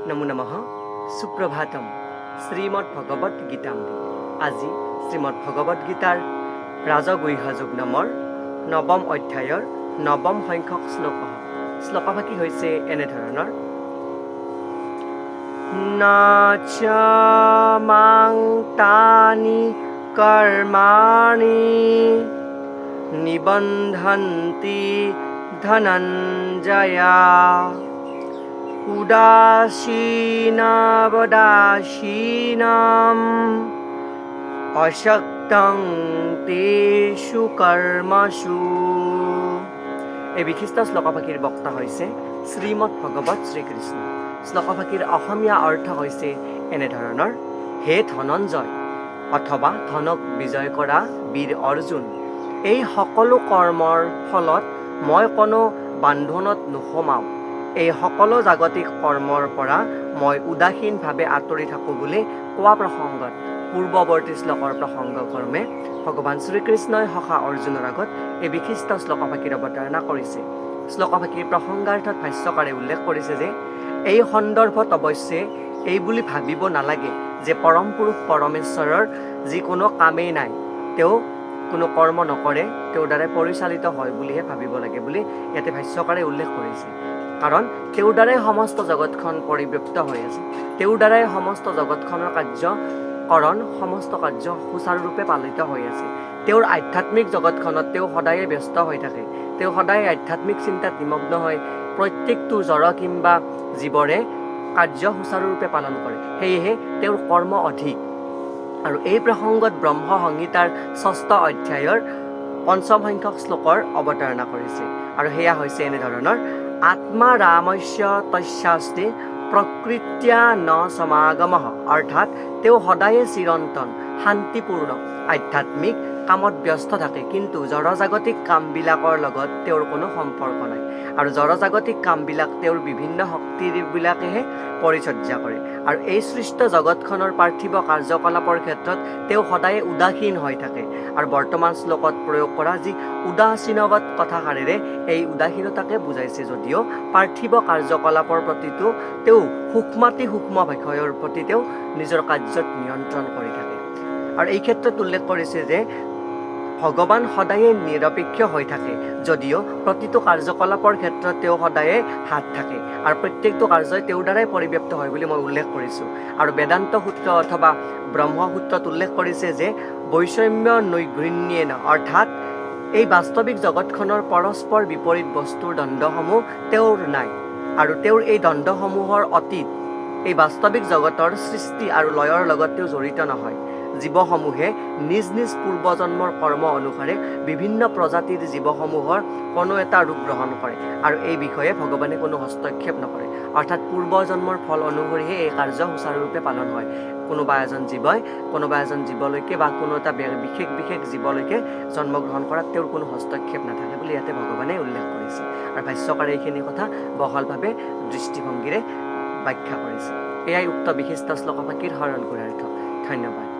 নমো নমঃ সুপ্ৰভাতম শ্ৰীমদ্ ভগবত গীতামৃত। আজি শ্ৰীমদ্ ভগবত গীতাৰ ৰাজগুহ্য যোগ নামৰ নৱম অধ্যায়ৰ নৱম সংখ্যক শ্লোকভাগী হৈছে এনেধৰণৰ: নাচ মাং তানি কৰ্মাণি নিবন্ধন্তি ধনঞ্জয়া উদাসীনাবদাসীনাম অশক্তং তেষু কৰ্মসু। এই বিশিষ্ট শ্লোকভাগীৰ বক্তা হৈছে শ্ৰীমদ্ ভগৱত শ্ৰীকৃষ্ণ। শ্লোকভাগীৰ অসমীয়া অৰ্থ হৈছে এনেধৰণৰ: হে ধনঞ্জয় অথবা ধনক বিজয় কৰা বীৰ অৰ্জুন, এই সকলো কৰ্মৰ ফলত মই কোনো বান্ধোনত নোসোমাওঁ। এই সকলো জাগতিক কৰ্মৰ পৰা মই উদাসীনভাৱে আঁতৰি থাকোঁ বুলি কোৱা প্ৰসংগত পূৰ্বৱৰ্তী শ্লোকৰ প্ৰসংগক্ৰমে ভগৱান শ্ৰীকৃষ্ণই সখা অৰ্জুনৰ আগত এই বিশিষ্ট শ্লোকভাগীৰ অৱতাৰণা কৰিছে। শ্লোকভাগীৰ প্ৰসংগাৰ্থত ভাষ্যকাৰে উল্লেখ কৰিছে যে এই সন্দৰ্ভত অৱশ্যে এই বুলি ভাবিব নালাগে যে পৰম পুৰুষ পৰমেশ্বৰৰ যিকোনো কামেই নাই, তেওঁ কোনো কৰ্ম নকৰে, তেওঁৰ দ্বাৰাই পৰিচালিত হয় বুলিহে ভাবিব লাগে বুলি ইয়াতে ভাষ্যকাৰে উল্লেখ কৰিছে। কাৰণ তেওঁৰ দ্বাৰাই সমস্ত জগতখন পৰিব্যাপ্ত হৈ আছে, তেওঁৰ দ্বাৰাই সমস্ত জগতখনৰ কাৰ্যকৰণ সমস্ত কাৰ্য সুচাৰুৰূপে পালিত হৈ আছে। তেওঁৰ আধ্যাত্মিক জগতখনত তেওঁ সদায়ে ব্যস্ত হৈ থাকে, তেওঁ সদায় আধ্যাত্মিক চিন্তাত নিমগ্ন হৈ প্ৰত্যেকটো জড় কিম্বা জীৱৰে কাৰ্য সুচাৰুৰূপে পালন কৰে, সেয়েহে তেওঁৰ কৰ্ম অধিক। আৰু এই প্ৰসংগত ব্ৰহ্ম সংহিতাৰ ৬ষ্ঠ অধ্যায়ৰ ৫ম সংখ্যক শ্লোকৰ অৱতাৰণা কৰিছে। আৰু সেয়া হৈছে এনেধৰণৰ: আত্মা ৰামস্য তস্যাস্তি প্ৰকৃত্য়া ন সমাগমঃ। অৰ্থাৎ তেওঁ সদায়ে চিৰন্তন শান্তিপূৰ্ণ আধ্যাত্মিক কামত ব্যস্ত থাকে, কিন্তু জড়জাগতিক কামবিলাকৰ লগত তেওঁৰ কোনো সম্পৰ্ক নাই। আৰু জড়জাগতিক কামবিলাক তেওঁৰ বিভিন্ন শক্তিবিলাকেহে পৰিচৰ্যা কৰে। আৰু এই সৃষ্ট জগতখনৰ পাৰ্থিৱ কাৰ্যকলাপৰ ক্ষেত্ৰত তেওঁ সদায়ে উদাসীন হৈ থাকে। আৰু বৰ্তমান শ্লোকত প্ৰয়োগ কৰা যি উদাসীনৱৎ কথাষাৰেৰে এই উদাসীনতাকে বুজাইছে, যদিও পাৰ্থিৱ কাৰ্যকলাপৰ প্ৰতিটো তেওঁ সূক্ষ্মাতি সূক্ষ্ম বিষয়ৰ প্ৰতি তেওঁ নিজৰ কাৰ্যত নিয়ন্ত্ৰণ কৰি থাকে। আৰু এই ক্ষেত্ৰত উল্লেখ কৰিছে যে ভগৱান সদায়ে নিৰপেক্ষ হৈ থাকে, যদিও প্ৰতিটো কাৰ্যকলাপৰ ক্ষেত্ৰত তেওঁ সদায়ে হাত থাকে আৰু প্ৰত্যেকটো কাৰ্যই তেওঁৰ দ্বাৰাই পৰিব্যাপ্ত হয় বুলি মই উল্লেখ কৰিছোঁ। আৰু বেদান্ত সূত্ৰ অথবা ব্ৰহ্মসূত্ৰত উল্লেখ কৰিছে যে বৈষম্য নৈঘৃণ্যেন, অৰ্থাৎ এই বাস্তৱিক জগতখনৰ পৰস্পৰ বিপৰীত বস্তুৰ দ্বন্দ্বসমূহ তেওঁৰ নাই। আৰু তেওঁৰ এই দ্বন্দ্বসমূহৰ অতীত এই বাস্তৱিক জগতৰ সৃষ্টি আৰু লয়ৰ লগত তেওঁ জড়িত নহয়। জীৱসমূহে নিজ নিজ পূৰ্বজন্মৰ কৰ্ম অনুসাৰে বিভিন্ন প্ৰজাতিৰ জীৱসমূহৰ কোনো এটা ৰূপ গ্ৰহণ কৰে, আৰু এই বিষয়ে ভগৱানে কোনো হস্তক্ষেপ নকৰে। অৰ্থাৎ পূৰ্বজন্মৰ ফল অনুসৰিহে এই কাৰ্য সুচাৰুৰূপে পালন হয়। কোনোবা এজন জীৱলৈকে বা কোনো এটা বিশেষ জীৱলৈকে জন্মগ্ৰহণ কৰাত তেওঁৰ কোনো হস্তক্ষেপ নাথাকে বুলি ইয়াতে ভগৱানে উল্লেখ কৰিছে। আৰু ভাষ্যকাৰে এইখিনি কথা বহলভাৱে দৃষ্টিভংগীৰে ব্যাখ্যা কৰিছে। এয়াই উক্ত বিশিষ্ট শ্লোকভাগীৰ সৰল গুণাৰ্থ। ধন্যবাদ।